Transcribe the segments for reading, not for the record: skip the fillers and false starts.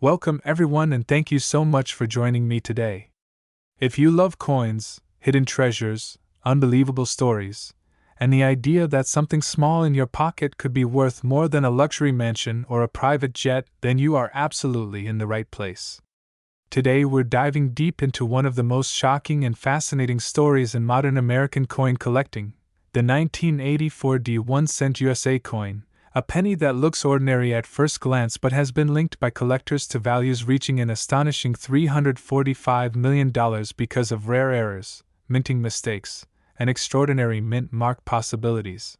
Welcome everyone and thank you so much for joining me today. If you love coins, hidden treasures, unbelievable stories, and the idea that something small in your pocket could be worth more than a luxury mansion or a private jet, then you are absolutely in the right place. Today we're diving deep into one of the most shocking and fascinating stories in modern American coin collecting, the 1984 1-cent USA coin, a penny that looks ordinary at first glance but has been linked by collectors to values reaching an astonishing $345 million because of rare errors, minting mistakes, and extraordinary mint mark possibilities.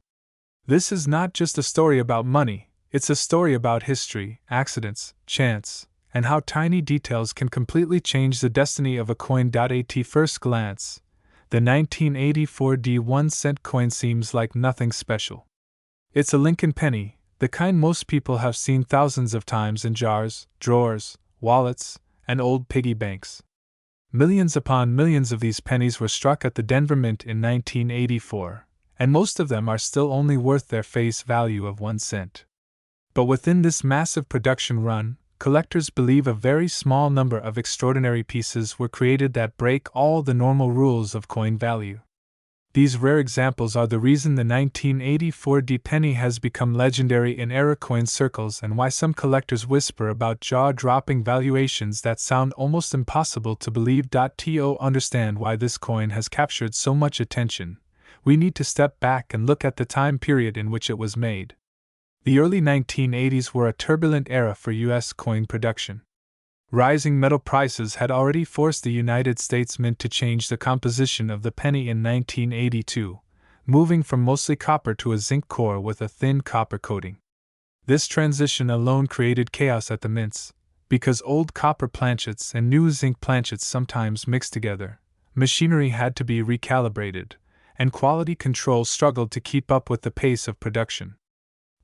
This is not just a story about money, it's a story about history, accidents, chance, and how tiny details can completely change the destiny of a coin. At first glance, the 1984 1-cent coin seems like nothing special. It's a Lincoln penny, the kind most people have seen thousands of times in jars, drawers, wallets, and old piggy banks. Millions upon millions of these pennies were struck at the Denver Mint in 1984, and most of them are still only worth their face value of 1 cent. But within this massive production run, collectors believe a very small number of extraordinary pieces were created that break all the normal rules of coin value. These rare examples are the reason the 1984 penny has become legendary in era coin circles and why some collectors whisper about jaw-dropping valuations that sound almost impossible to believe. To understand why this coin has captured so much attention, we need to step back and look at the time period in which it was made. The early 1980s were a turbulent era for U.S. coin production. Rising metal prices had already forced the United States Mint to change the composition of the penny in 1982, moving from mostly copper to a zinc core with a thin copper coating. This transition alone created chaos at the mints, because old copper planchets and new zinc planchets sometimes mixed together. Machinery had to be recalibrated, and quality control struggled to keep up with the pace of production.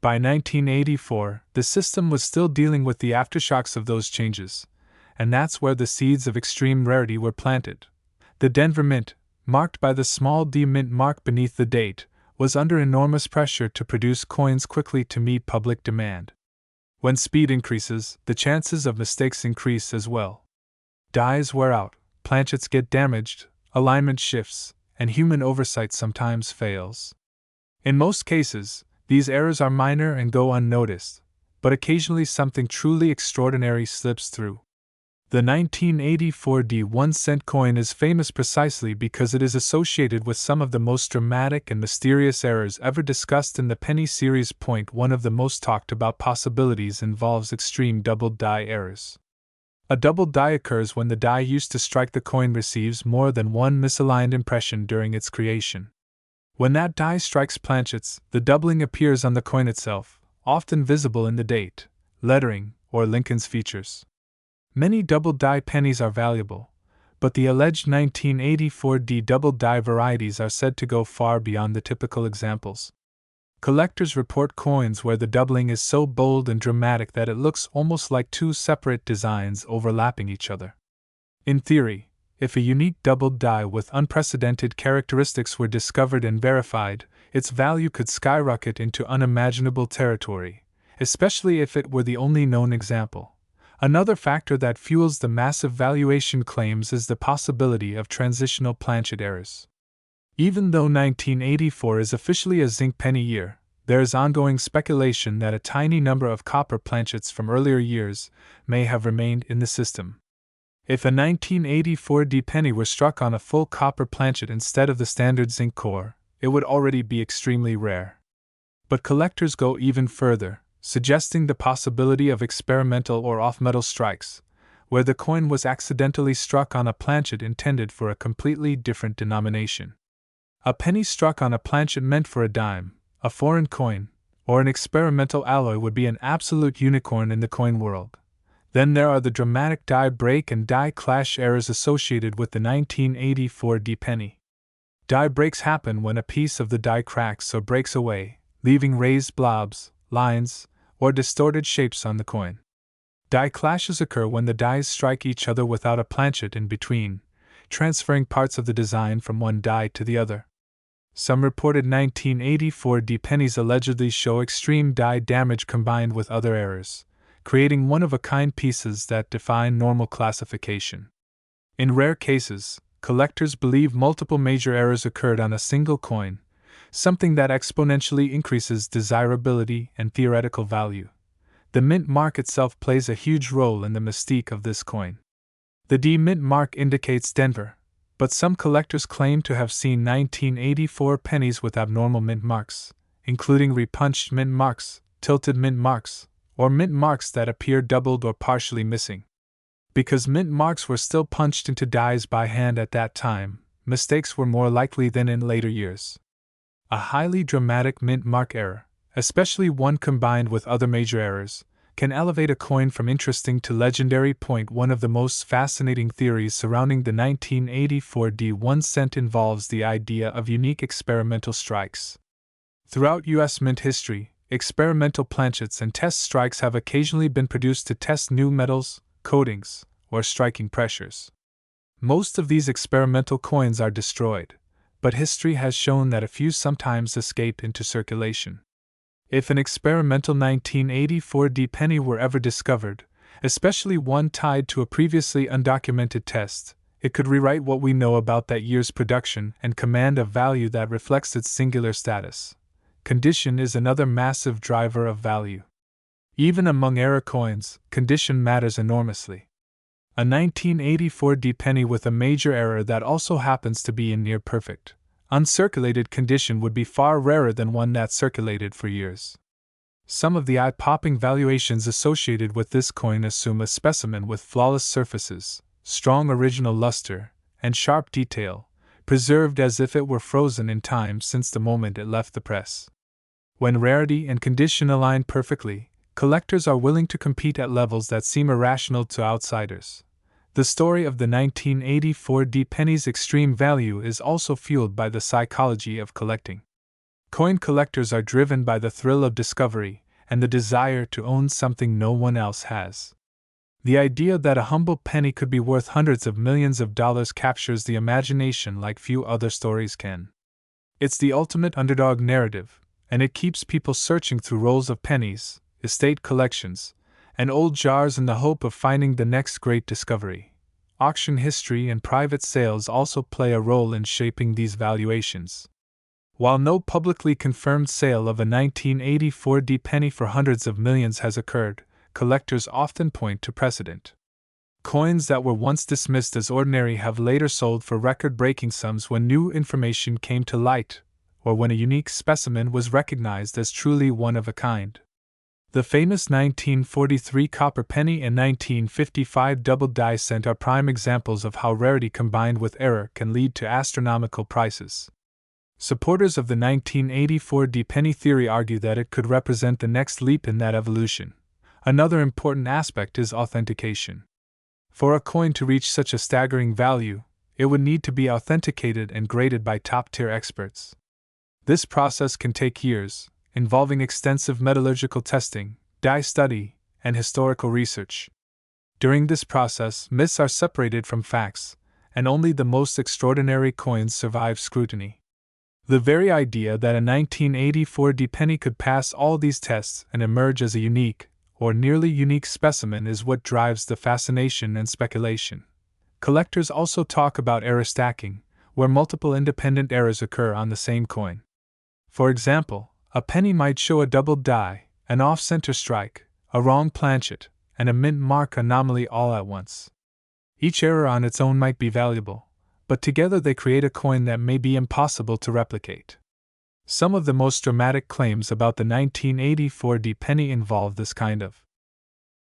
By 1984, the system was still dealing with the aftershocks of those changes, and that's where the seeds of extreme rarity were planted. The Denver Mint, marked by the small D mint mark beneath the date, was under enormous pressure to produce coins quickly to meet public demand. When speed increases, the chances of mistakes increase as well. Dies wear out, planchets get damaged, alignment shifts, and human oversight sometimes fails. In most cases, these errors are minor and go unnoticed, but occasionally something truly extraordinary slips through. The 1984 1-cent coin is famous precisely because it is associated with some of the most dramatic and mysterious errors ever discussed in the penny series. One of the most talked about possibilities involves extreme double die errors. A double die occurs when the die used to strike the coin receives more than one misaligned impression during its creation. When that die strikes planchets, the doubling appears on the coin itself, often visible in the date, lettering, or Lincoln's features. Many double die pennies are valuable, but the alleged 1984 double die varieties are said to go far beyond the typical examples. Collectors report coins where the doubling is so bold and dramatic that it looks almost like two separate designs overlapping each other. In theory, if a unique double die with unprecedented characteristics were discovered and verified, its value could skyrocket into unimaginable territory, especially if it were the only known example. Another factor that fuels the massive valuation claims is the possibility of transitional planchet errors. Even though 1984 is officially a zinc penny year, there is ongoing speculation that a tiny number of copper planchets from earlier years may have remained in the system. If a 1984 penny were struck on a full copper planchet instead of the standard zinc core, it would already be extremely rare. But collectors go even further, suggesting the possibility of experimental or off-metal strikes, where the coin was accidentally struck on a planchet intended for a completely different denomination. A penny struck on a planchet meant for a dime, a foreign coin, or an experimental alloy would be an absolute unicorn in the coin world. Then there are the dramatic die break and die clash errors associated with the 1984 penny. Die breaks happen when a piece of the die cracks or breaks away, leaving raised blobs, lines, or distorted shapes on the coin. Die clashes occur when the dies strike each other without a planchet in between, transferring parts of the design from one die to the other. Some reported 1984 pennies allegedly show extreme die damage combined with other errors, creating one-of-a-kind pieces that defy normal classification. In rare cases, collectors believe multiple major errors occurred on a single coin, something that exponentially increases desirability and theoretical value. The mint mark itself plays a huge role in the mystique of this coin. The D mint mark indicates Denver, but some collectors claim to have seen 1984 pennies with abnormal mint marks, including repunched mint marks, tilted mint marks, or mint marks that appear doubled or partially missing. Because mint marks were still punched into dies by hand at that time, mistakes were more likely than in later years. A highly dramatic mint mark error, especially one combined with other major errors, can elevate a coin from interesting to legendary. One of the most fascinating theories surrounding the 1984 D1 cent involves the idea of unique experimental strikes. Throughout U.S. mint history, experimental planchets and test strikes have occasionally been produced to test new metals, coatings, or striking pressures. Most of these experimental coins are destroyed, but history has shown that a few sometimes escape into circulation. If an experimental 1984 D penny were ever discovered, especially one tied to a previously undocumented test, it could rewrite what we know about that year's production and command a value that reflects its singular status. Condition is another massive driver of value. Even among error coins, condition matters enormously. A 1984 D penny with a major error that also happens to be in near perfect, uncirculated condition would be far rarer than one that circulated for years. Some of the eye-popping valuations associated with this coin assume a specimen with flawless surfaces, strong original luster, and sharp detail, preserved as if it were frozen in time since the moment it left the press. When rarity and condition align perfectly, collectors are willing to compete at levels that seem irrational to outsiders. The story of the 1984 D penny's extreme value is also fueled by the psychology of collecting. Coin collectors are driven by the thrill of discovery and the desire to own something no one else has. The idea that a humble penny could be worth hundreds of millions of dollars captures the imagination like few other stories can. It's the ultimate underdog narrative, and it keeps people searching through rolls of pennies, estate collections, and old jars in the hope of finding the next great discovery. Auction history and private sales also play a role in shaping these valuations. While no publicly confirmed sale of a 1984 D penny for hundreds of millions has occurred, collectors often point to precedent. Coins that were once dismissed as ordinary have later sold for record-breaking sums when new information came to light, or when a unique specimen was recognized as truly one of a kind. The famous 1943 copper penny and 1955 double die cent are prime examples of how rarity combined with error can lead to astronomical prices. Supporters of the 1984 D penny theory argue that it could represent the next leap in that evolution. Another important aspect is authentication. For a coin to reach such a staggering value, it would need to be authenticated and graded by top-tier experts. This process can take years, involving extensive metallurgical testing, die study, and historical research. During this process, myths are separated from facts, and only the most extraordinary coins survive scrutiny. The very idea that a 1984 D penny could pass all these tests and emerge as a unique, or nearly unique specimen is what drives the fascination and speculation. Collectors also talk about error stacking, where multiple independent errors occur on the same coin. For example, a penny might show a doubled die, an off-center strike, a wrong planchet, and a mint mark anomaly all at once. Each error on its own might be valuable, but together they create a coin that may be impossible to replicate. Some of the most dramatic claims about the 1984 D penny involve this kind of